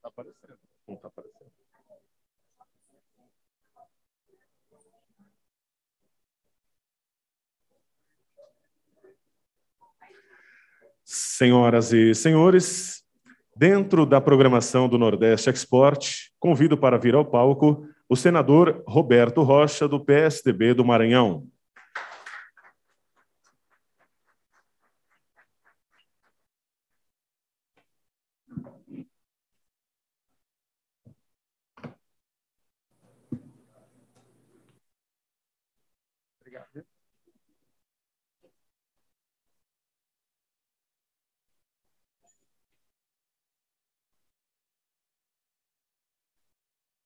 está aparecendo. Não está aparecendo. Senhoras e senhores, dentro da programação do Nordeste Export, convido para vir ao palco o senador Roberto Rocha, do PSDB do Maranhão. Obrigado.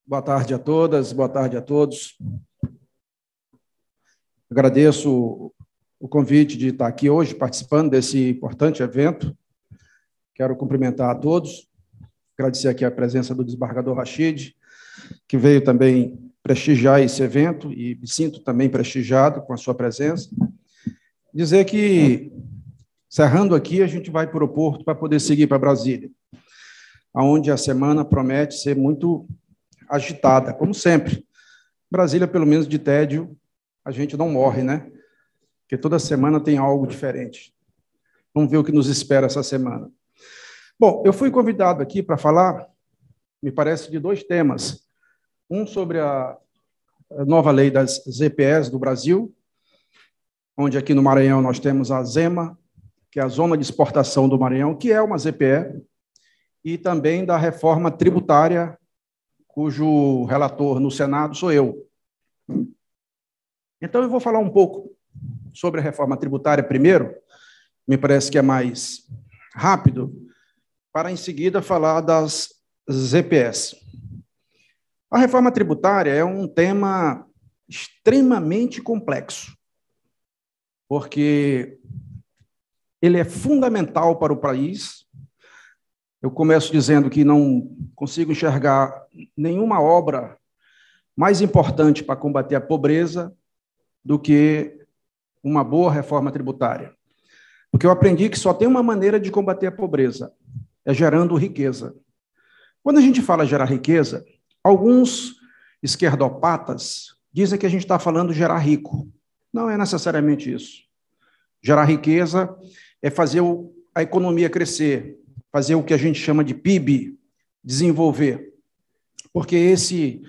Boa tarde a todas, boa tarde a todos. Agradeço o convite de estar aqui hoje, participando desse importante evento. Quero cumprimentar a todos, agradecer aqui a presença do desembargador Rachid, que veio também prestigiar esse evento, e me sinto também prestigiado com a sua presença. Dizer que, encerrando aqui, a gente vai para o porto para poder seguir para Brasília, onde a semana promete ser muito agitada, como sempre. Brasília, pelo menos de tédio, a gente não morre, né? Porque toda semana tem algo diferente. Vamos ver o que nos espera essa semana. Bom, eu fui convidado aqui para falar, me parece, de dois temas. Um sobre a nova lei das ZPEs do Brasil, onde aqui no Maranhão nós temos a ZEMA, que é a Zona de Exportação do Maranhão, que é uma ZPE, e também da reforma tributária, cujo relator no Senado sou eu. Então, eu vou falar um pouco sobre a reforma tributária primeiro, me parece que é mais rápido, para, em seguida, falar das ZPS. A reforma tributária é um tema extremamente complexo, porque ele é fundamental para o país. Eu começo dizendo que não consigo enxergar nenhuma obra mais importante para combater a pobreza do que uma boa reforma tributária. Porque eu aprendi que só tem uma maneira de combater a pobreza, é gerando riqueza. Quando a gente fala gerar riqueza, alguns esquerdopatas dizem que a gente está falando gerar rico. Não é necessariamente isso. Gerar riqueza é fazer a economia crescer, fazer o que a gente chama de PIB, desenvolver. Porque esse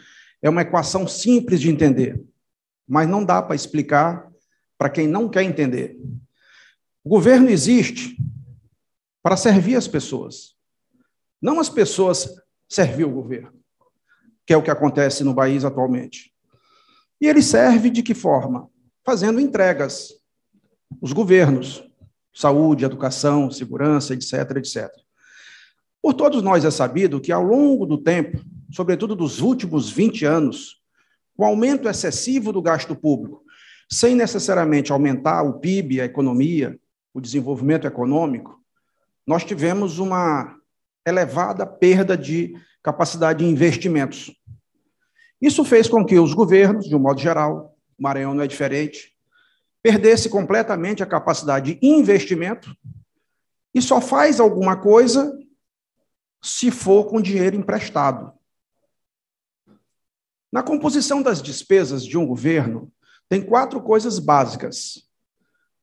é uma equação simples de entender, mas não dá para explicar para quem não quer entender. O governo existe para servir as pessoas, não as pessoas servir o governo, que é o que acontece no país atualmente. E ele serve de que forma? Fazendo entregas. Os governos, saúde, educação, segurança, etc., etc. Por todos nós é sabido que, ao longo do tempo, sobretudo dos últimos 20 anos, o aumento excessivo do gasto público, sem necessariamente aumentar o PIB, a economia, o desenvolvimento econômico, nós tivemos uma elevada perda de capacidade de investimentos. Isso fez com que os governos, de um modo geral, o Maranhão não é diferente, perdesse completamente a capacidade de investimento e só faz alguma coisa se for com dinheiro emprestado. Na composição das despesas de um governo, tem 4 coisas básicas: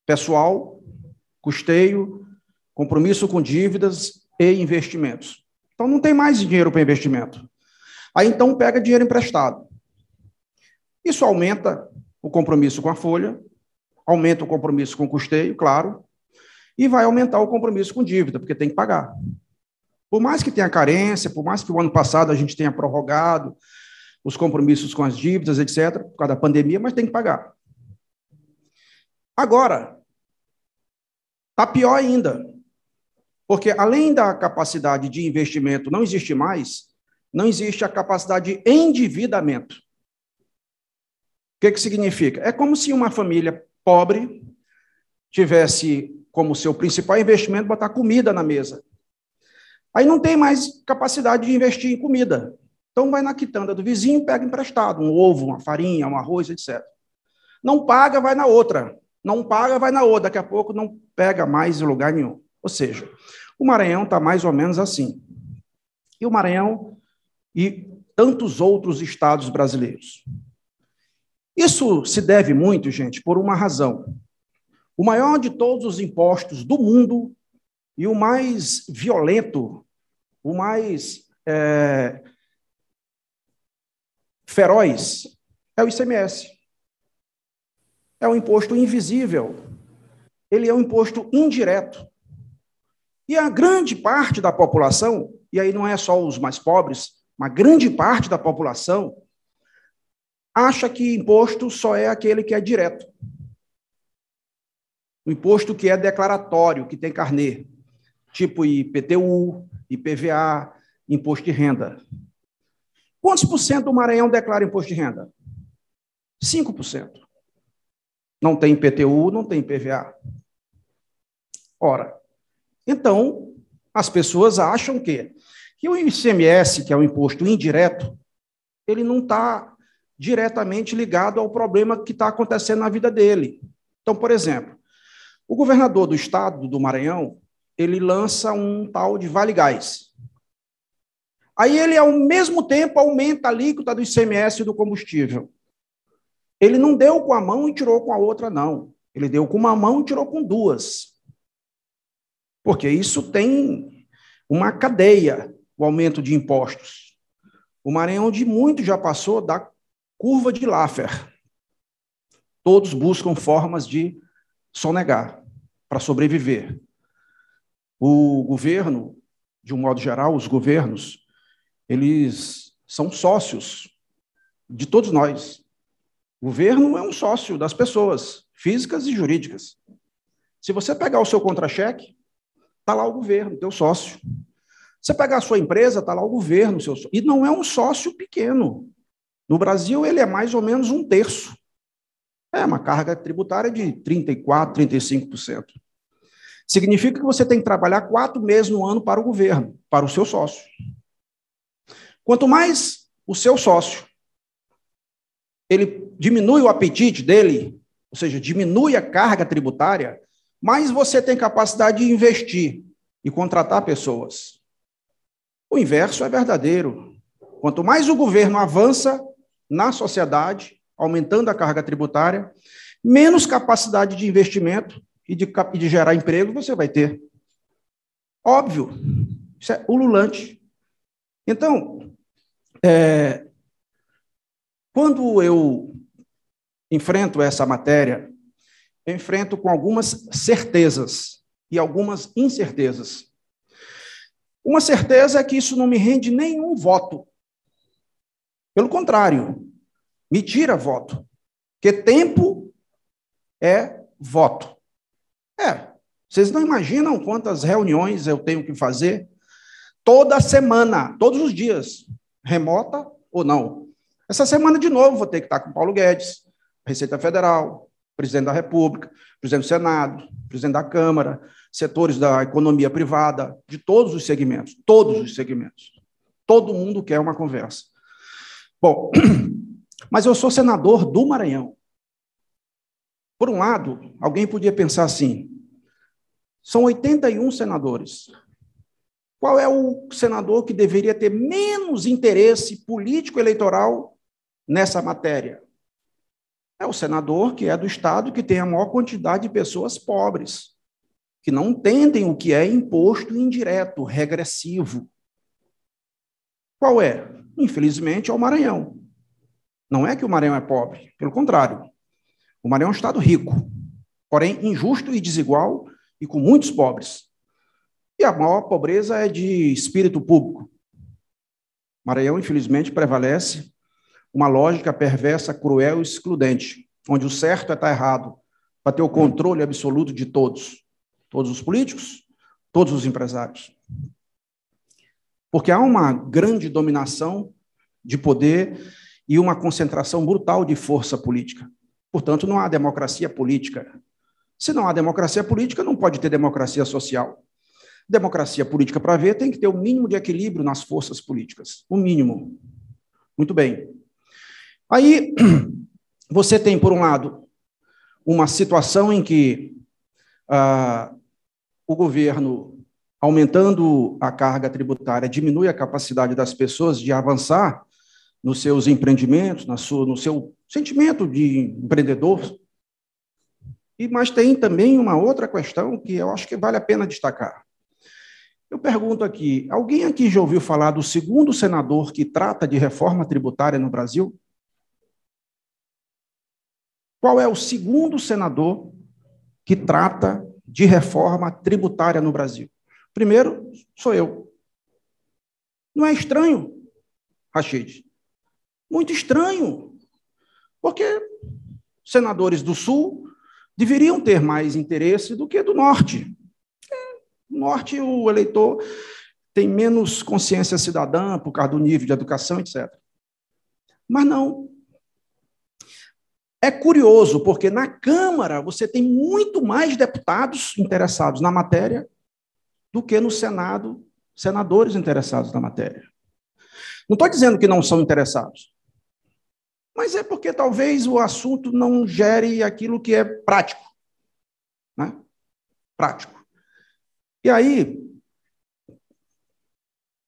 pessoal, custeio, compromisso com dívidas e investimentos. Então, não tem mais dinheiro para investimento. Aí, então, pega dinheiro emprestado. Isso aumenta o compromisso com a folha, aumenta o compromisso com custeio, claro, e vai aumentar o compromisso com dívida, porque tem que pagar. Por mais que tenha carência, por mais que o ano passado a gente tenha prorrogado os compromissos com as dívidas, etc., por causa da pandemia, mas tem que pagar. Agora, está pior ainda, porque além da capacidade de investimento não existe mais, não existe a capacidade de endividamento. O que significa? É como se uma família pobre tivesse como seu principal investimento botar comida na mesa. Aí não tem mais capacidade de investir em comida. Então vai na quitanda do vizinho, pega emprestado, um ovo, uma farinha, um arroz, etc. Não paga, vai na outra. Não paga, vai na outra. Daqui a pouco não pega mais em lugar nenhum. Ou seja, o Maranhão está mais ou menos assim. e o Maranhão e tantos outros estados brasileiros. Isso se deve muito, gente, por uma razão. O maior de todos os impostos do mundo e o mais violento, o mais feroz, é o ICMS. É um imposto invisível. Ele é um imposto indireto. E a grande parte da população, e aí não é só os mais pobres, uma grande parte da população acha que imposto só é aquele que é direto. O imposto que é declaratório, que tem carnê, tipo IPTU, IPVA, imposto de renda. Quantos por cento do Maranhão declara imposto de renda? 5%. Não tem IPTU, não tem IPVA. Ora, então, as pessoas acham que o ICMS, que é o imposto indireto, ele não está diretamente ligado ao problema que está acontecendo na vida dele. Então, por exemplo, o governador do estado do Maranhão, ele lança um tal de Vale Gás. Aí ele, ao mesmo tempo, aumenta a alíquota do ICMS do combustível. Ele não deu com a mão e tirou com a outra, não. Ele deu com uma mão e tirou com duas. Porque isso tem uma cadeia, o aumento de impostos. O Maranhão de muito já passou da curva de Laffer. Todos buscam formas de sonegar para sobreviver. O governo, de um modo geral, os governos, eles são sócios de todos nós. O governo é um sócio das pessoas, físicas e jurídicas. Se você pegar o seu contra-cheque, está lá o governo, teu sócio. Você pegar a sua empresa, está lá o governo, seu sócio. E não é um sócio pequeno. No Brasil, ele é mais ou menos 1/3. É uma carga tributária de 34%, 35%. Significa que você tem que trabalhar 4 meses no ano para o governo, para o seu sócio. Quanto mais o seu sócio, ele diminui o apetite dele, ou seja, diminui a carga tributária, mais você tem capacidade de investir e contratar pessoas. O inverso é verdadeiro. Quanto mais o governo avança na sociedade, aumentando a carga tributária, menos capacidade de investimento e de gerar emprego você vai ter. Óbvio, isso é ululante. Então, quando eu enfrento essa matéria, eu enfrento com algumas certezas e algumas incertezas. Uma certeza é que isso não me rende nenhum voto. Pelo contrário, me tira voto. Porque tempo é voto. Vocês não imaginam quantas reuniões eu tenho que fazer toda semana, todos os dias, remota ou não. Essa semana, de novo, vou ter que estar com Paulo Guedes, Receita Federal, presidente da República, presidente do Senado, presidente da Câmara, setores da economia privada, de todos os segmentos, todos os segmentos. Todo mundo quer uma conversa. Bom, mas eu sou senador do Maranhão. Por um lado, alguém podia pensar assim, são 81 senadores. Qual é o senador que deveria ter menos interesse político-eleitoral nessa matéria? É o senador que é do estado que tem a maior quantidade de pessoas pobres, que não entendem o que é imposto indireto, regressivo. Qual é? Infelizmente, é o Maranhão. Não é que o Maranhão é pobre, pelo contrário. O Maranhão é um estado rico, porém injusto e desigual e com muitos pobres. E a maior pobreza é de espírito público. Maranhão, infelizmente, prevalece uma lógica perversa, cruel e excludente, onde o certo é estar errado, para ter o controle absoluto de todos. Todos os políticos, todos os empresários. Porque há uma grande dominação de poder e uma concentração brutal de força política. Portanto, não há democracia política. Se não há democracia política, não pode ter democracia social. Democracia política, para ver, tem que ter o mínimo de equilíbrio nas forças políticas. O mínimo. Muito bem. Aí, você tem, por um lado, uma situação em que o governo aumentando a carga tributária, diminui a capacidade das pessoas de avançar nos seus empreendimentos, no seu sentimento de empreendedor. Mas tem também uma outra questão que eu acho que vale a pena destacar. Eu pergunto aqui, alguém aqui já ouviu falar do segundo senador que trata de reforma tributária no Brasil? Qual é o segundo senador que trata de reforma tributária no Brasil? Primeiro, sou eu. Não é estranho, Rachid? Muito estranho, porque senadores do Sul deveriam ter mais interesse do que do Norte. No Norte, o eleitor tem menos consciência cidadã por causa do nível de educação, etc. Mas não. É curioso, porque na Câmara você tem muito mais deputados interessados na matéria do que no Senado, senadores interessados na matéria. Não estou dizendo que não são interessados, mas é porque talvez o assunto não gere aquilo que é prático. Né? Prático. E aí,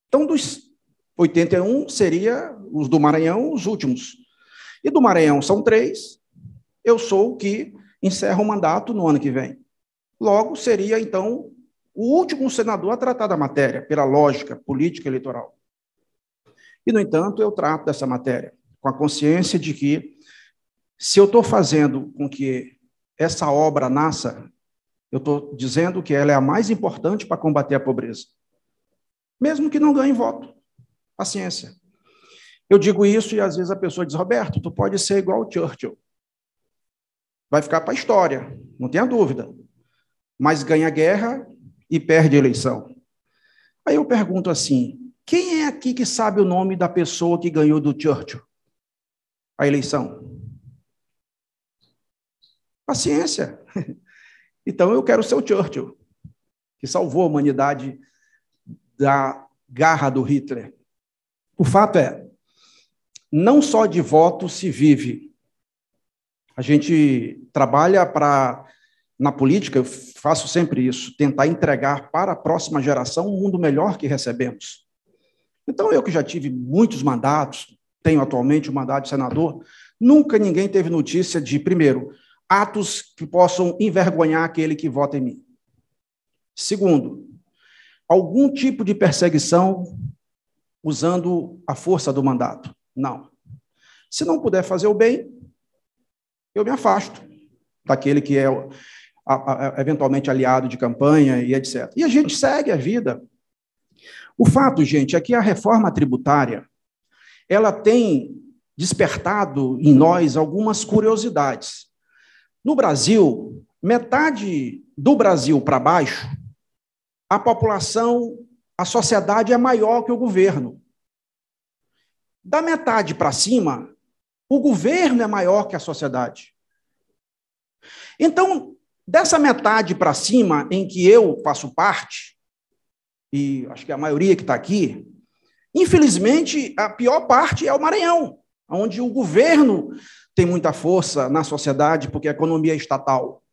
então, dos 81, seria os do Maranhão os últimos. E do Maranhão são 3, eu sou o que encerra o mandato no ano que vem. Logo, seria, então, o último senador a tratar da matéria, pela lógica política eleitoral. E, no entanto, eu trato dessa matéria com a consciência de que, se eu estou fazendo com que essa obra nasça, eu estou dizendo que ela é a mais importante para combater a pobreza. Mesmo que não ganhe voto. Paciência. Eu digo isso e, às vezes, a pessoa diz, Roberto, tu pode ser igual o Churchill. Vai ficar para a história, não tenha dúvida. Mas ganha guerra e perde a eleição. Aí eu pergunto assim, quem é aqui que sabe o nome da pessoa que ganhou do Churchill a eleição? Paciência. Então eu quero ser o Churchill, que salvou a humanidade da garra do Hitler. O fato é, não só de voto se vive. A gente trabalha na política, eu faço sempre isso, tentar entregar para a próxima geração um mundo melhor que recebemos. Então, eu que já tive muitos mandatos, tenho atualmente o mandato de senador, nunca ninguém teve notícia de, primeiro, atos que possam envergonhar aquele que vota em mim. Segundo, algum tipo de perseguição usando a força do mandato. Não. Se não puder fazer o bem, eu me afasto daquele que é eventualmente aliado de campanha e etc. E a gente segue a vida. O fato, gente, é que a reforma tributária, ela tem despertado em nós algumas curiosidades. No Brasil, metade do Brasil para baixo, a população, a sociedade é maior que o governo. Da metade para cima, o governo é maior que a sociedade. Então, dessa metade para cima, em que eu faço parte, e acho que a maioria que está aqui, infelizmente, a pior parte é o Maranhão, onde o governo tem muita força na sociedade, porque a economia é estatal.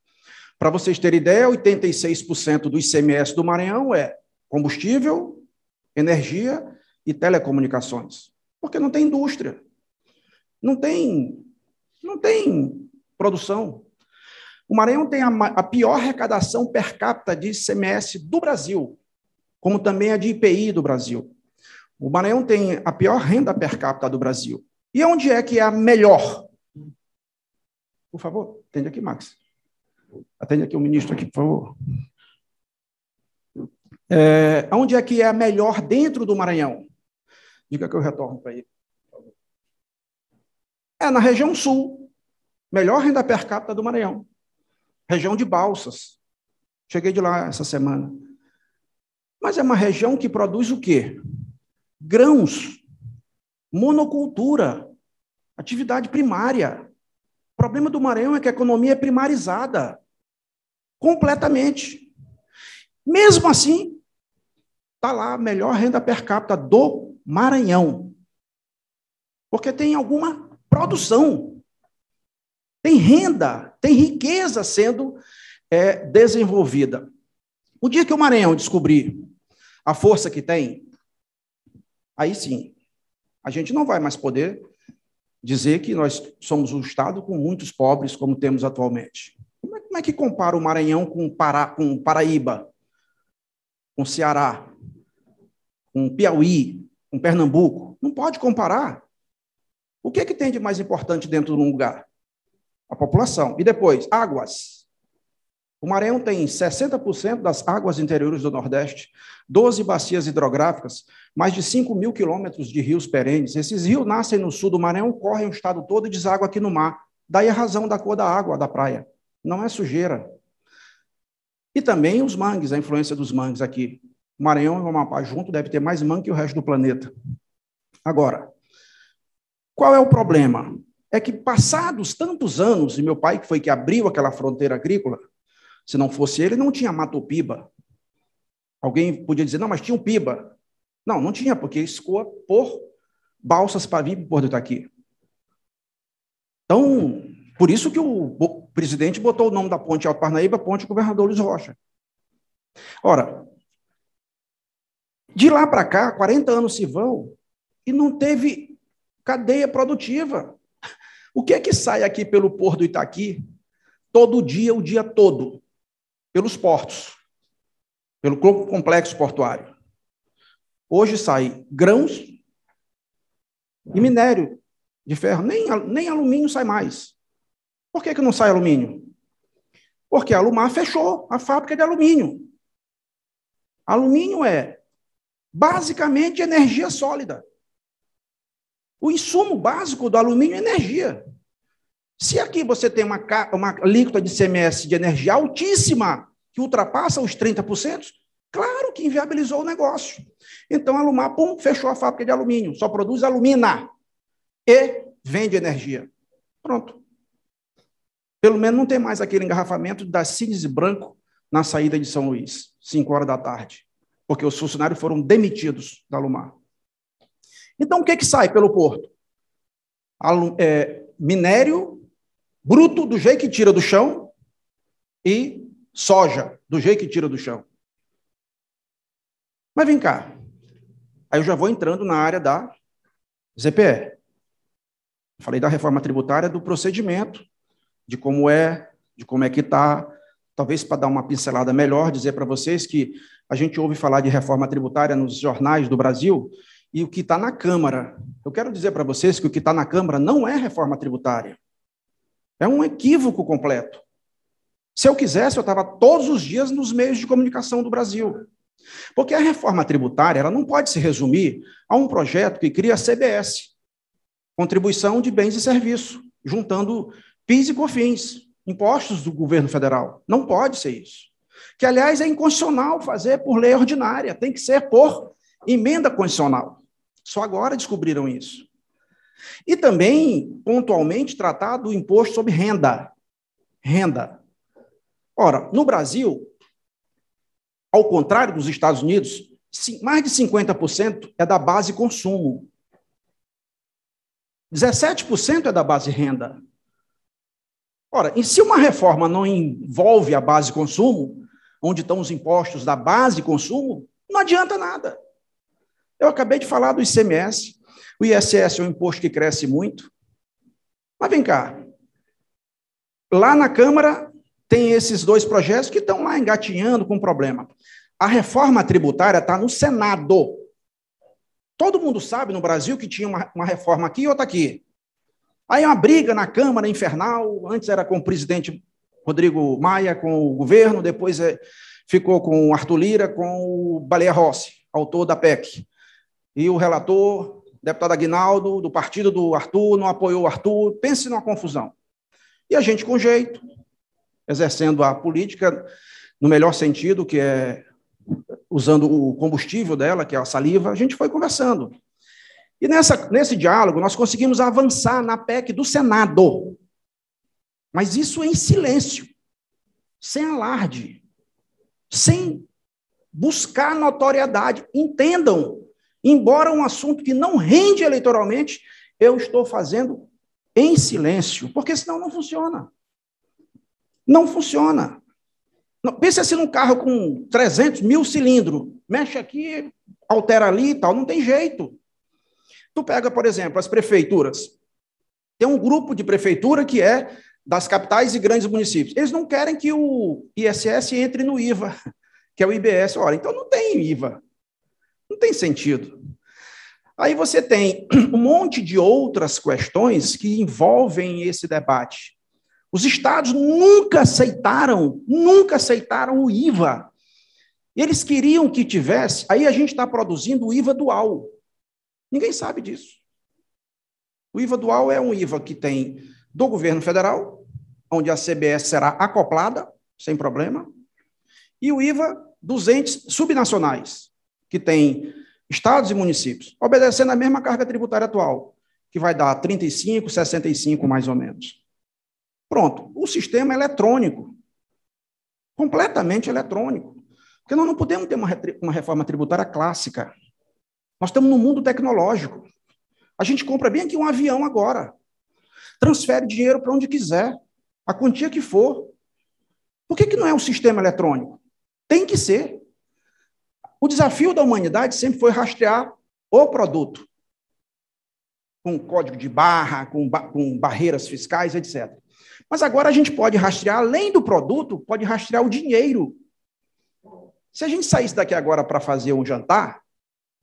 Para vocês terem ideia, 86% do ICMS do Maranhão é combustível, energia e telecomunicações. Porque não tem indústria, não tem produção. O Maranhão tem a pior arrecadação per capita de ICMS do Brasil, como também a de IPI do Brasil. O Maranhão tem a pior renda per capita do Brasil. E onde é que é a melhor? Por favor, atende aqui, Max. Atende aqui o ministro aqui, por favor. Onde é que é a melhor dentro do Maranhão? Diga que eu retorno para ele. É na região sul. Melhor renda per capita do Maranhão. Região de Balsas. Cheguei de lá essa semana. Mas é uma região que produz o quê? Grãos, monocultura, atividade primária. O problema do Maranhão é que a economia é primarizada. Completamente. Mesmo assim, está lá a melhor renda per capita do Maranhão. Porque tem alguma produção. Tem renda, tem riqueza sendo desenvolvida. O dia que o Maranhão descobrir a força que tem, aí sim, a gente não vai mais poder dizer que nós somos um Estado com muitos pobres, como temos atualmente. Como é que compara o Maranhão com Paraíba, com Ceará, com Piauí, com Pernambuco? Não pode comparar. O que é que tem de mais importante dentro de um lugar? A população. E depois, águas. O Maranhão tem 60% das águas interiores do Nordeste, 12 bacias hidrográficas, mais de 5 mil quilômetros de rios perenes. Esses rios nascem no sul do Maranhão, correm o estado todo e desaguam aqui no mar. Daí a razão da cor da água da praia. Não é sujeira. E também os mangues, a influência dos mangues aqui. O Maranhão e o Amapá junto deve ter mais mangue que o resto do planeta. Agora, qual é o problema? É que passados tantos anos, e meu pai que foi que abriu aquela fronteira agrícola, se não fosse ele, não tinha Mato Piba. Alguém podia dizer, não, mas tinha um Piba. Não, não tinha, porque escoa por balsas para vir para o Porto do Itaqui. Então, por isso que o presidente botou o nome da ponte Alto Parnaíba, Ponte Governador Luiz Rocha. Ora, de lá para cá, 40 anos se vão, e não teve cadeia produtiva. O que é que sai aqui pelo Porto do Itaqui, todo dia, o dia todo? Pelos portos, pelo complexo portuário. Hoje sai grãos e minério de ferro, nem alumínio sai mais. Por que não sai alumínio? Porque a Alumar fechou a fábrica de alumínio. Alumínio é basicamente energia sólida. O insumo básico do alumínio é energia. Se aqui você tem uma alíquota de ICMS de energia altíssima, que ultrapassa os 30%, claro que inviabilizou o negócio. Então, a Alumar, fechou a fábrica de alumínio, só produz alumina e vende energia. Pronto. Pelo menos não tem mais aquele engarrafamento da Cines Branco na saída de São Luís, 5 horas da tarde, porque os funcionários foram demitidos da Alumar. Então, o que sai pelo porto? Minério bruto, do jeito que tira do chão, e soja, do jeito que tira do chão. Mas vem cá. Aí eu já vou entrando na área da ZPE. Falei da reforma tributária, do procedimento, de como é que está. Talvez para dar uma pincelada melhor, dizer para vocês que a gente ouve falar de reforma tributária nos jornais do Brasil, e o que está na Câmara. Eu quero dizer para vocês que o que está na Câmara não é reforma tributária. É um equívoco completo. Se eu quisesse, eu estava todos os dias nos meios de comunicação do Brasil. Porque a reforma tributária ela não pode se resumir a um projeto que cria a CBS, Contribuição de Bens e Serviços, juntando PIS e COFINS, impostos do governo federal. Não pode ser isso. Que, aliás, é inconstitucional fazer por lei ordinária, tem que ser por emenda constitucional. Só agora descobriram isso. E também, pontualmente, tratar do imposto sobre renda. Renda. Ora, no Brasil, ao contrário dos Estados Unidos, mais de 50% é da base consumo. 17% é da base renda. Ora, e se uma reforma não envolve a base consumo, onde estão os impostos da base consumo, não adianta nada. Eu acabei de falar do ICMS, o ISS é um imposto que cresce muito. Mas vem cá, lá na Câmara tem esses dois projetos que estão lá engatinhando com problema. A reforma tributária está no Senado. Todo mundo sabe no Brasil que tinha uma reforma aqui e outra aqui. Aí uma briga na Câmara infernal, antes era com o presidente Rodrigo Maia, com o governo, depois ficou com o Arthur Lira, com o Baleia Rossi, autor da PEC. E o relator, deputado Aguinaldo, do partido do Arthur, não apoiou o Arthur. Pense numa confusão. E a gente, com jeito, exercendo a política no melhor sentido, que é usando o combustível dela, que é a saliva, a gente foi conversando. E nesse diálogo, nós conseguimos avançar na PEC do Senado. Mas isso em silêncio, sem alarde, sem buscar notoriedade. Entendam, embora um assunto que não rende eleitoralmente, eu estou fazendo em silêncio, porque senão não funciona. Não funciona. Pense assim num carro com 300 mil cilindros. mexe aqui, altera ali e tal, não tem jeito. Tu pega, por exemplo, as prefeituras. Tem um grupo de prefeitura que é das capitais e grandes municípios. Eles não querem que o ISS entre no IVA, que é o IBS. Ora, então não tem IVA. Não tem sentido. Aí você tem um monte de outras questões que envolvem esse debate. Os estados nunca aceitaram o IVA. Eles queriam que tivesse, aí a gente está produzindo o IVA dual. Ninguém sabe disso. O IVA dual é um IVA que tem do governo federal, onde a CBS será acoplada, sem problema, e o IVA dos entes subnacionais, que tem estados e municípios, obedecendo a mesma carga tributária atual, que vai dar 35, 65, mais ou menos. Pronto, o sistema é eletrônico, completamente eletrônico, porque nós não podemos ter uma reforma tributária clássica. Nós estamos no mundo tecnológico. A gente compra bem aqui um avião agora, transfere dinheiro para onde quiser, a quantia que for. Por que não é um sistema eletrônico? Tem que ser. O desafio da humanidade sempre foi rastrear o produto, com código de barra, com barreiras fiscais, etc. Mas agora a gente pode rastrear, além do produto, pode rastrear o dinheiro. Se a gente saísse daqui agora para fazer um jantar,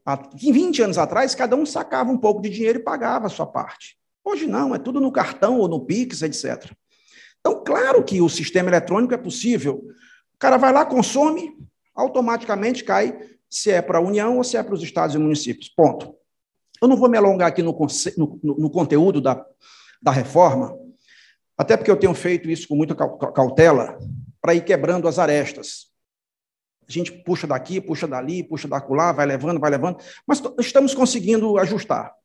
há 20 anos atrás, cada um sacava um pouco de dinheiro e pagava a sua parte. Hoje não, é tudo no cartão ou no Pix, etc. Então, claro que o sistema eletrônico é possível. O cara vai lá, consome, automaticamente cai se é para a União ou se é para os estados e municípios. Ponto. Eu não vou me alongar aqui no conteúdo da reforma, até porque eu tenho feito isso com muita cautela, para ir quebrando as arestas. A gente puxa daqui, puxa dali, puxa da acolá, vai levando, mas estamos conseguindo ajustar.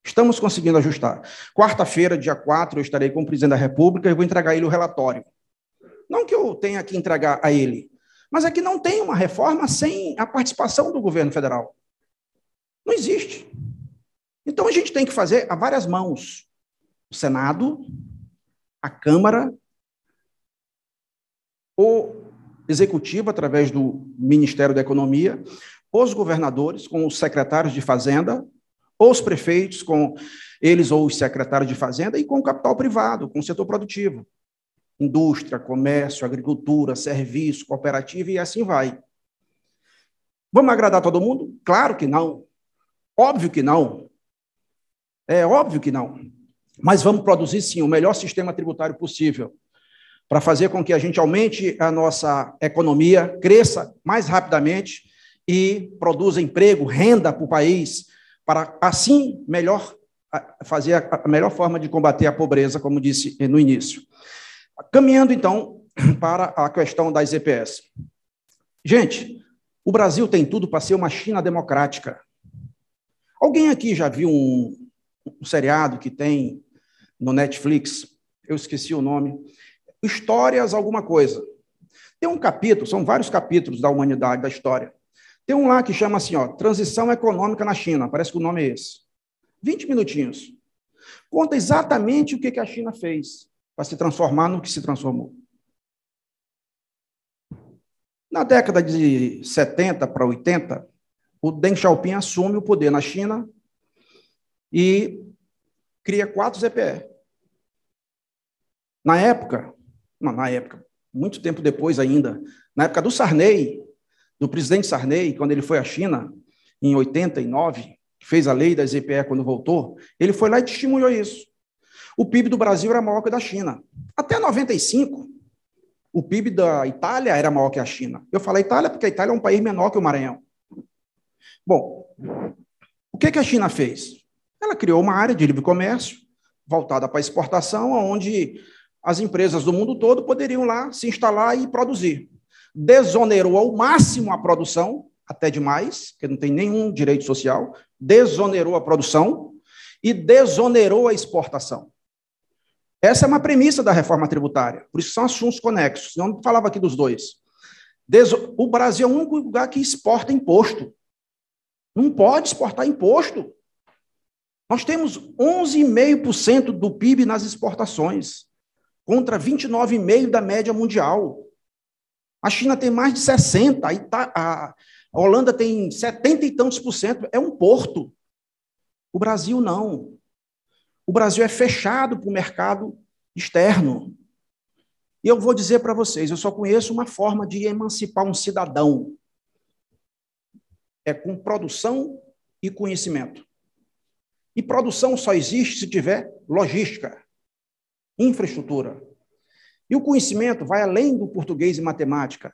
Estamos conseguindo ajustar. Quarta-feira, dia 4, eu estarei com o presidente da República e vou entregar a ele o relatório. Não que eu tenha que entregar a ele, mas é que não tem uma reforma sem a participação do governo federal. Não existe. Então, a gente tem que fazer a várias mãos. O Senado, a Câmara, o Executivo, através do Ministério da Economia, os governadores, com os secretários de Fazenda, os prefeitos, com eles ou os secretários de Fazenda, e com o capital privado, com o setor produtivo. Indústria, comércio, agricultura, serviço, cooperativa, e assim vai. Vamos agradar todo mundo? Claro que não. Óbvio que não. É óbvio que não. Mas vamos produzir, sim, o melhor sistema tributário possível, para fazer com que a gente aumente a nossa economia, cresça mais rapidamente e produza emprego, renda para o país, para, assim, fazer a melhor forma de combater a pobreza, como disse no início. Caminhando, então, para a questão das EPS. Gente, o Brasil tem tudo para ser uma China democrática. Alguém aqui já viu um seriado que tem no Netflix? Eu esqueci o nome. Histórias alguma coisa. Tem um capítulo, são vários capítulos da humanidade, da história. Tem um lá que chama assim, ó, Transição Econômica na China, parece que o nome é esse. 20 minutinhos. Conta exatamente o que a China fez para se transformar no que se transformou. Na década de 70 para 80, o Deng Xiaoping assume o poder na China e cria 4 ZPE. Na época, muito tempo depois ainda, na época do Sarney, do presidente Sarney, quando ele foi à China, em 89, fez a lei da ZPE quando voltou, ele foi lá e testemunhou isso. O PIB do Brasil era maior que o da China. Até 95, o PIB da Itália era maior que a China. Eu falo Itália porque a Itália é um país menor que o Maranhão. Bom, o que a China fez? Ela criou uma área de livre comércio voltada para exportação, onde as empresas do mundo todo poderiam lá se instalar e produzir. Desonerou ao máximo a produção, até demais, porque não tem nenhum direito social, desonerou a produção e desonerou a exportação. Essa é uma premissa da reforma tributária, por isso são assuntos conexos, senão eu falava aqui dos dois. O Brasil é o único lugar que exporta imposto. Não pode exportar imposto. Nós temos 11,5% do PIB nas exportações, contra 29,5% da média mundial. A China tem mais de 60%, A Holanda tem 70 e tantos por cento, é um porto. O Brasil não. O Brasil é fechado para o mercado externo. E eu vou dizer para vocês, eu só conheço uma forma de emancipar um cidadão. É com produção e conhecimento. E produção só existe se tiver logística, infraestrutura. E o conhecimento vai além do português e matemática,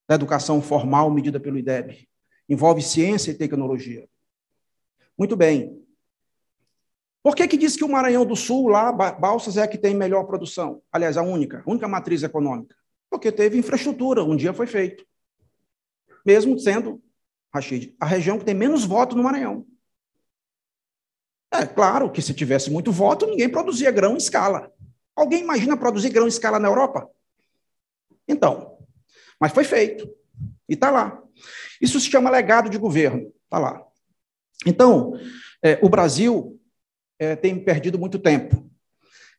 da educação formal medida pelo IDEB. Envolve ciência e tecnologia. Muito bem. Por que diz que o Maranhão do Sul, lá, Balsas, é a que tem melhor produção? Aliás, a única matriz econômica. Porque teve infraestrutura, um dia foi feito. Mesmo sendo, Rachid, a região que tem menos voto no Maranhão. É claro que se tivesse muito voto, ninguém produzia grão em escala. Alguém imagina produzir grão em escala na Europa? Então, mas foi feito. E está lá. Isso se chama legado de governo. Está lá. Então, o Brasil tem perdido muito tempo.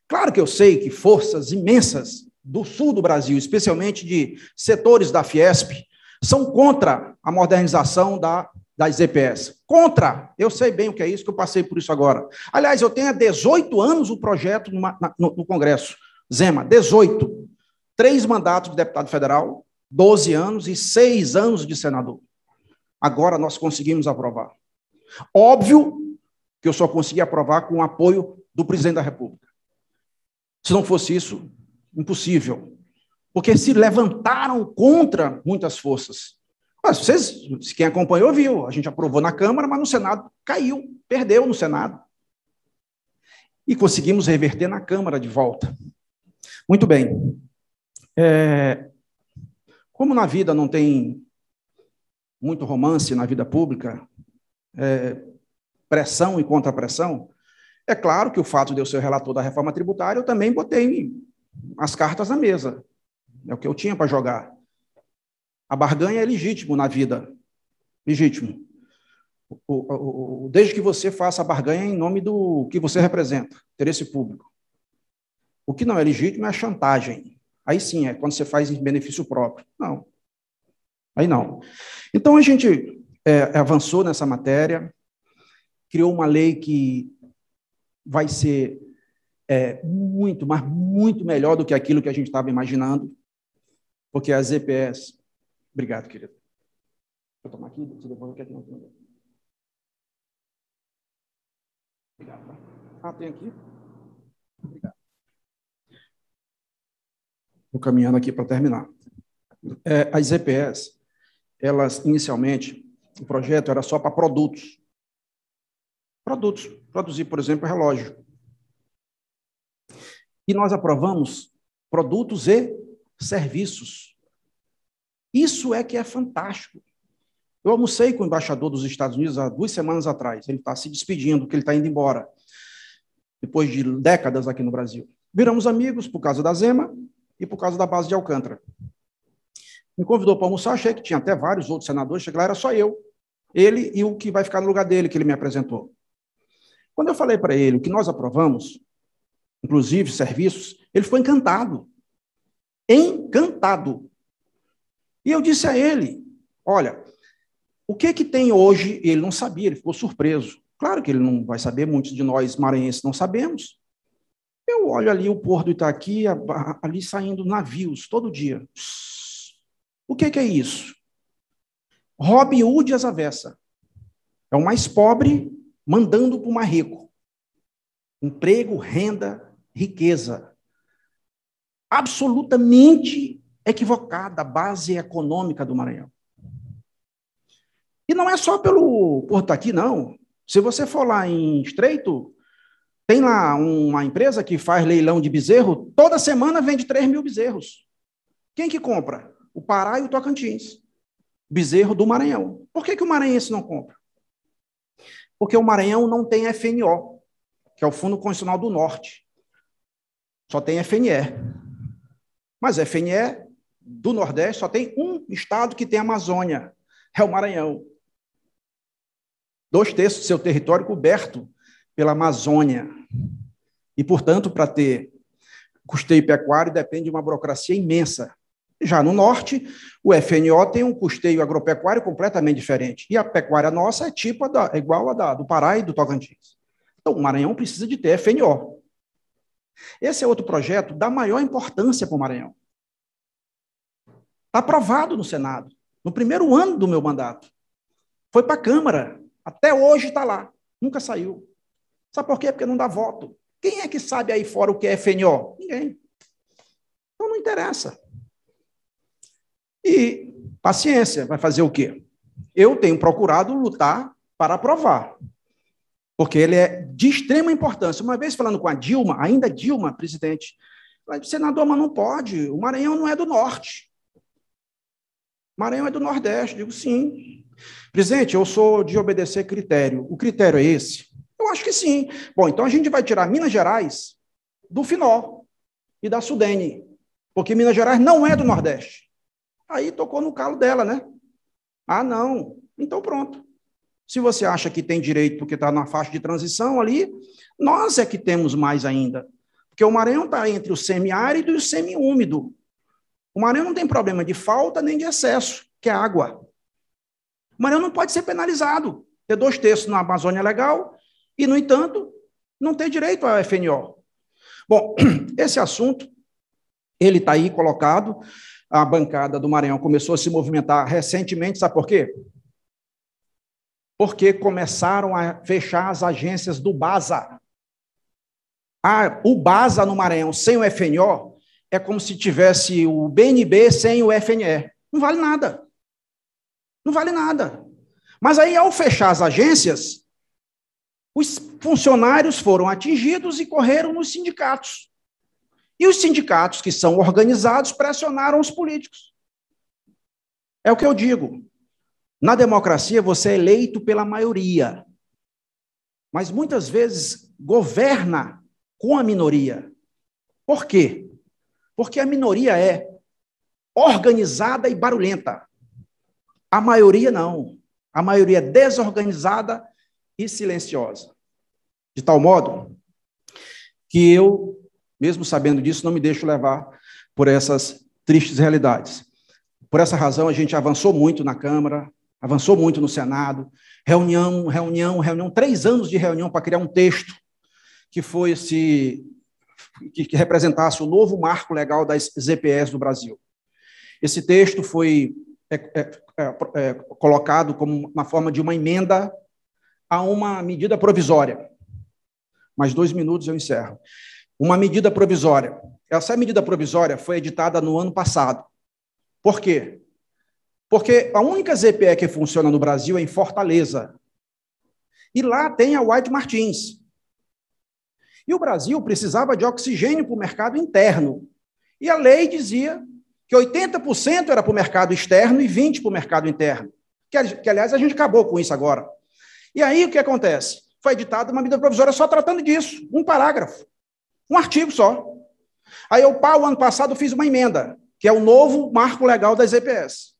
Claro que eu sei que forças imensas do sul do Brasil, especialmente de setores da Fiesp, são contra a modernização das EPS. Contra! Eu sei bem o que é isso, que eu passei por isso agora. Aliás, eu tenho há 18 anos o projeto no Congresso. Zema, 18. 3 mandatos de deputado federal, 12 anos e 6 anos de senador. Agora nós conseguimos aprovar. Óbvio que eu só consegui aprovar com o apoio do presidente da República. Se não fosse isso, impossível. Porque se levantaram contra muitas forças. Mas vocês, quem acompanhou, viu. A gente aprovou na Câmara, mas no Senado caiu, perdeu no Senado. E conseguimos reverter na Câmara de volta. Muito bem. Como na vida não tem muito romance, na vida pública, pressão e contrapressão, é claro que o fato de eu ser relator da reforma tributária, eu também botei as cartas na mesa. É o que eu tinha para jogar. A barganha é legítimo na vida. Legítimo. Desde que você faça a barganha em nome do que você representa, interesse público. O que não é legítimo é a chantagem. Aí sim, é quando você faz em benefício próprio. Não. Aí não. Então, a gente avançou nessa matéria, criou uma lei que vai ser muito, mas muito melhor do que aquilo que a gente estava imaginando, porque as EPS... Obrigado, querido. Vou tomar aqui, você devolve aqui. Obrigado. Ah, tem aqui? Obrigado. Vou caminhando aqui para terminar. As EPS, elas, inicialmente, o projeto era só para produtos. Produtos. Produzir, por exemplo, relógio. E nós aprovamos produtos e serviços. Isso é que é fantástico. Eu almocei com o embaixador dos Estados Unidos há 2 semanas atrás. Ele está se despedindo, porque ele está indo embora, depois de décadas aqui no Brasil. Viramos amigos por causa da Zema e por causa da base de Alcântara. Me convidou para almoçar, achei que tinha até vários outros senadores, cheguei lá, era só eu, ele e o que vai ficar no lugar dele, que ele me apresentou. Quando eu falei para ele o que nós aprovamos, inclusive serviços, ele ficou encantado. Encantado. E eu disse a ele, olha, o que tem hoje, ele não sabia, ele ficou surpreso. Claro que ele não vai saber, muitos de nós maranhenses não sabemos. Eu olho ali o Porto do Itaqui, ali saindo navios, todo dia. O que é isso? Robin Hood às avessas. É o mais pobre mandando para o mais rico. Emprego, renda, riqueza. Absolutamente equivocada a base econômica do Maranhão. E não é só pelo Porto aqui, não. Se você for lá em Estreito, tem lá uma empresa que faz leilão de bezerro, toda semana vende 3.000 bezerros. Quem que compra? O Pará e o Tocantins. Bezerro do Maranhão. Por que o maranhense não compra? Porque o Maranhão não tem FNO, que é o Fundo Constitucional do Norte. Só tem FNE. Mas FNE do Nordeste só tem um estado que tem Amazônia, é o Maranhão. 2/3 do seu território coberto pela Amazônia. E, portanto, para ter custeio pecuário, depende de uma burocracia imensa. Já no norte, o FNO tem um custeio agropecuário completamente diferente. E a pecuária nossa é igual a do Pará e do Tocantins. Então, o Maranhão precisa de ter FNO. Esse é outro projeto da maior importância para o Maranhão. Está aprovado no Senado, no primeiro ano do meu mandato. Foi para a Câmara, até hoje está lá, nunca saiu. Sabe por quê? Porque não dá voto. Quem é que sabe aí fora o que é FNO? Ninguém. Então não interessa. E paciência, vai fazer o quê? Eu tenho procurado lutar para aprovar, porque ele é de extrema importância. Uma vez falando com a Dilma, ainda Dilma, presidente, senador, mas não pode, o Maranhão não é do norte. O Maranhão é do nordeste. Digo, sim. Presidente, eu sou de obedecer critério. O critério é esse? Eu acho que sim. Bom, então a gente vai tirar Minas Gerais do FNO e da Sudene, porque Minas Gerais não é do nordeste. Aí tocou no calo dela, né? Ah, não. Então pronto. Se você acha que tem direito porque está na faixa de transição ali, nós é que temos mais ainda. Porque o Maranhão está entre o semiárido e o semiúmido. O Maranhão não tem problema de falta nem de excesso, que é água. O Maranhão não pode ser penalizado. Ter 2/3 na Amazônia é legal e, no entanto, não ter direito ao FNO. Bom, esse assunto, ele está aí colocado. A bancada do Maranhão começou a se movimentar recentemente, sabe por quê? Porque começaram a fechar as agências do BASA. O BASA no Maranhão sem o FNO é como se tivesse o BNB sem o FNE. Não vale nada. Não vale nada. Mas aí, ao fechar as agências, os funcionários foram atingidos e correram nos sindicatos. E os sindicatos que são organizados pressionaram os políticos. É o que eu digo. Na democracia, você é eleito pela maioria. Mas muitas vezes governa com a minoria. Por quê? Porque a minoria é organizada e barulhenta. A maioria não. A maioria é desorganizada e silenciosa. De tal modo que eu, mesmo sabendo disso, não me deixo levar por essas tristes realidades. Por essa razão, a gente avançou muito na Câmara, avançou muito no Senado, reunião, 3 anos de reunião para criar um texto que que representasse o novo marco legal das ZPS do Brasil. Esse texto foi colocado como uma forma de uma emenda a uma medida provisória. Mais 2 minutos eu encerro. Uma medida provisória. Essa medida provisória foi editada no ano passado. Por quê? Porque a única ZPE que funciona no Brasil é em Fortaleza. E lá tem a White Martins. E o Brasil precisava de oxigênio para o mercado interno. E a lei dizia que 80% era para o mercado externo e 20% para o mercado interno. Que, aliás, a gente acabou com isso agora. E aí, o que acontece? Foi editada uma medida provisória só tratando disso. Um parágrafo. Um artigo só. Aí, o ano passado, fiz uma emenda, que é o novo marco legal das EPS.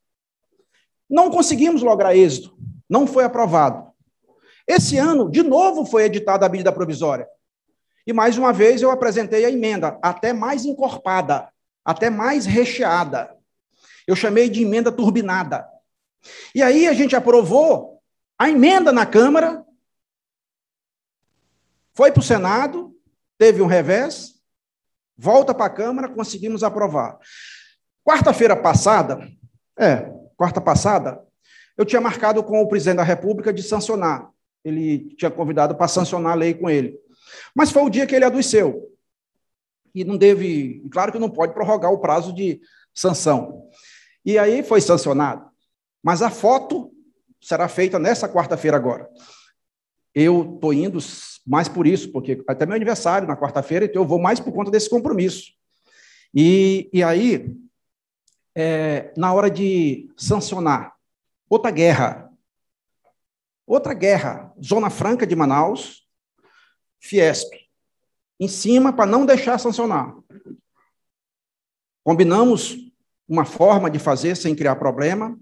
Não conseguimos lograr êxito. Não foi aprovado. Esse ano, de novo, foi editada a medida provisória. E, mais uma vez, eu apresentei a emenda, até mais encorpada, até mais recheada. Eu chamei de emenda turbinada. E aí a gente aprovou a emenda na Câmara, foi para o Senado, teve um revés, volta para a Câmara, conseguimos aprovar. Quarta passada, eu tinha marcado com o presidente da República de sancionar. Ele tinha convidado para sancionar a lei com ele. Mas foi o dia que ele adoeceu. E não teve, claro que não pode prorrogar o prazo de sanção. E aí foi sancionado. Mas a foto será feita nessa quarta-feira agora. Eu estou indo mais por isso, porque até meu aniversário na quarta-feira, então eu vou mais por conta desse compromisso. E aí, na hora de sancionar, outra guerra, Zona Franca de Manaus, Fiesp, em cima para não deixar sancionar. Combinamos uma forma de fazer sem criar problema,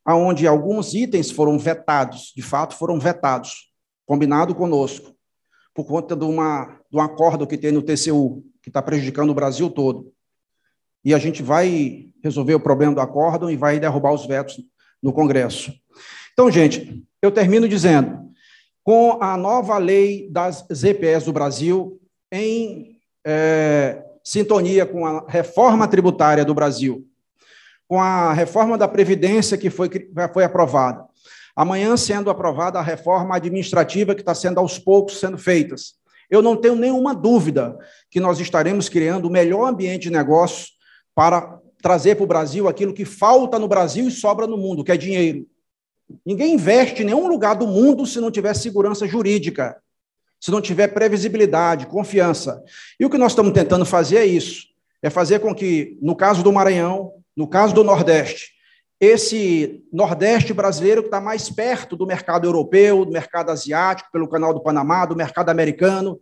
onde alguns itens foram vetados, de fato foram vetados, combinado conosco, por conta de um acordo que tem no TCU, que está prejudicando o Brasil todo. e a gente vai resolver o problema do acórdão e vai derrubar os vetos no Congresso. Então, gente, eu termino dizendo, com a nova lei das ZPS do Brasil, em sintonia com a reforma tributária do Brasil, com a reforma da Previdência que foi aprovada, amanhã sendo aprovada a reforma administrativa que está sendo aos poucos sendo feitas, eu não tenho nenhuma dúvida que nós estaremos criando o melhor ambiente de negócio para trazer para o Brasil aquilo que falta no Brasil e sobra no mundo, que é dinheiro. Ninguém investe em nenhum lugar do mundo se não tiver segurança jurídica, se não tiver previsibilidade, confiança. E o que nós estamos tentando fazer é isso, é fazer com que, no caso do Maranhão, no caso do Nordeste, esse Nordeste brasileiro que está mais perto do mercado europeu, do mercado asiático, pelo Canal do Panamá, do mercado americano,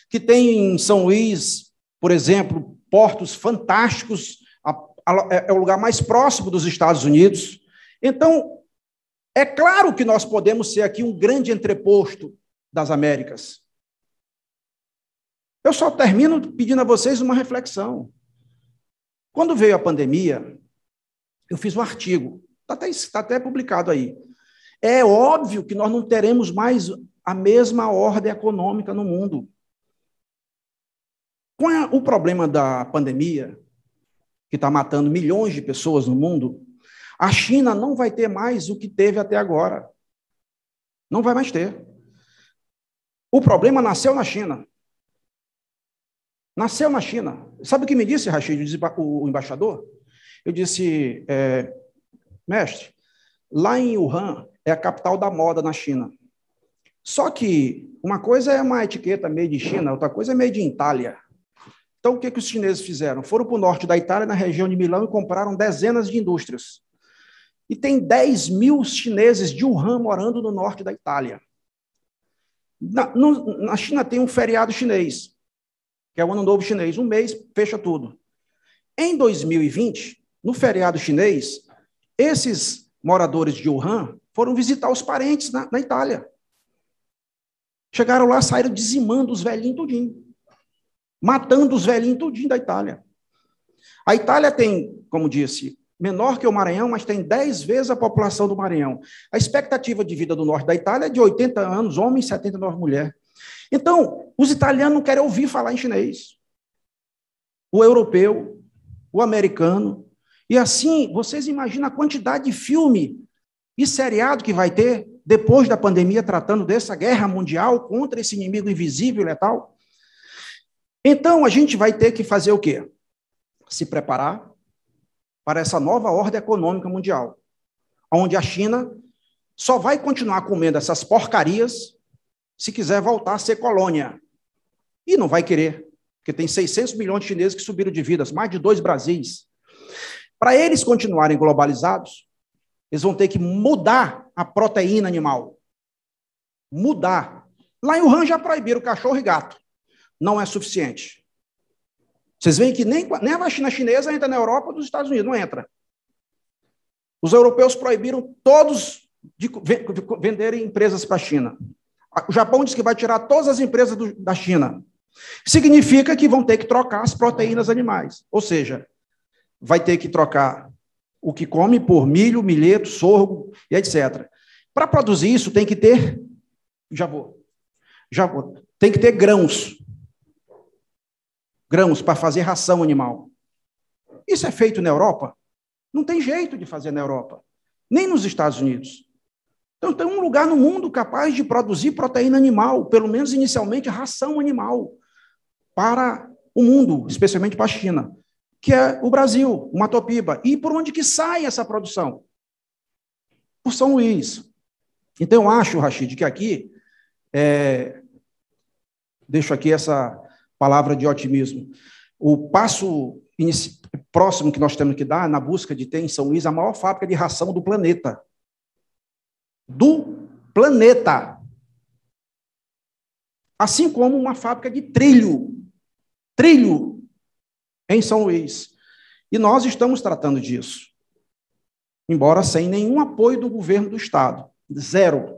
que tem em São Luís, por exemplo, portos fantásticos, é o lugar mais próximo dos Estados Unidos. Então, é claro que nós podemos ser aqui um grande entreposto das Américas. Eu só termino pedindo a vocês uma reflexão. Quando veio a pandemia, eu fiz um artigo, está até publicado aí. É óbvio que nós não teremos mais a mesma ordem econômica no mundo. Com o problema da pandemia, que está matando milhões de pessoas no mundo, a China não vai ter mais o que teve até agora. Não vai mais ter. O problema nasceu na China. Nasceu na China. Sabe o que me disse, Rachid, o embaixador? Eu disse, mestre, lá em Wuhan é a capital da moda na China. Só que uma coisa é uma etiqueta made in China, outra coisa é made in Itália. Então, o que os chineses fizeram? Foram para o norte da Itália, na região de Milão, e compraram dezenas de indústrias. E tem 10 mil chineses de Wuhan morando no norte da Itália. Na China tem um feriado chinês, que é o Ano Novo Chinês. Um mês, fecha tudo. Em 2020, no feriado chinês, esses moradores de Wuhan foram visitar os parentes na Itália. Chegaram lá, saíram dizimando os velhinhos tudinho. Matando os velhinhos tudinho da Itália. A Itália tem, como disse, menor que o Maranhão, mas tem 10 vezes a população do Maranhão. A expectativa de vida do norte da Itália é de 80 anos, homem, 79 mulher. Então, os italianos não querem ouvir falar em chinês. O europeu, o americano. E assim, vocês imaginam a quantidade de filme e seriado que vai ter depois da pandemia tratando dessa guerra mundial contra esse inimigo invisível e letal? Então, a gente vai ter que fazer o quê? Se preparar para essa nova ordem econômica mundial, onde a China só vai continuar comendo essas porcarias se quiser voltar a ser colônia. E não vai querer, porque tem 600 milhões de chineses que subiram de vidas, mais de 2 Brasis. Para eles continuarem globalizados, eles vão ter que mudar a proteína animal. Mudar. Lá em Wuhan já proibiram cachorro e gato. Não é suficiente. Vocês veem que nem a vacina chinesa entra na Europa ou nos Estados Unidos, não entra. Os europeus proibiram todos de venderem empresas para a China. O Japão diz que vai tirar todas as empresas da China. Significa que vão ter que trocar as proteínas animais. Ou seja, vai ter que trocar o que come por milho, milheto, sorgo e etc. Para produzir isso, tem que ter... Já vou. Tem que ter grãos. Grãos para fazer ração animal. Isso é feito na Europa? Não tem jeito de fazer na Europa. Nem nos Estados Unidos. Então, tem um lugar no mundo capaz de produzir proteína animal, pelo menos inicialmente ração animal, para o mundo, especialmente para a China, que é o Brasil, o Matopiba. E por onde que sai essa produção? Por São Luís. Então, eu acho, Rachid, que aqui, deixo aqui essa palavra de otimismo. O passo próximo que nós temos que dar na busca de ter em São Luís a maior fábrica de ração do planeta. Do planeta. Assim como uma fábrica de trilho. Trilho em São Luís. E nós estamos tratando disso. Embora sem nenhum apoio do governo do Estado. Zero.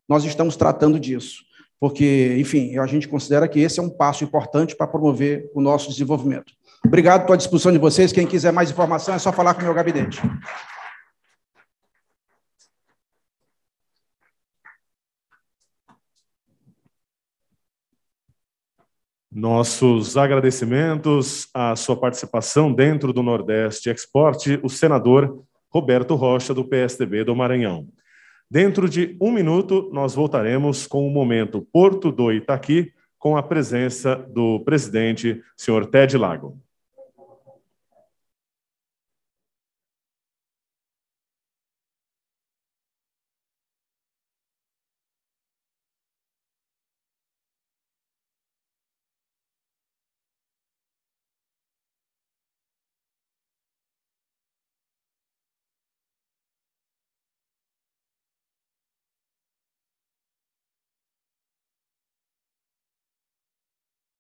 Nós estamos tratando disso. Porque, enfim, a gente considera que esse é um passo importante para promover o nosso desenvolvimento. Obrigado, estou à disposição de vocês. Quem quiser mais informação, é só falar com o meu gabinete. Nossos agradecimentos à sua participação dentro do Nordeste Export, o senador Roberto Rocha, do PSDB do Maranhão. Dentro de 1 minuto, nós voltaremos com o momento Porto do Itaqui, com a presença do presidente, senhor Ted Lago.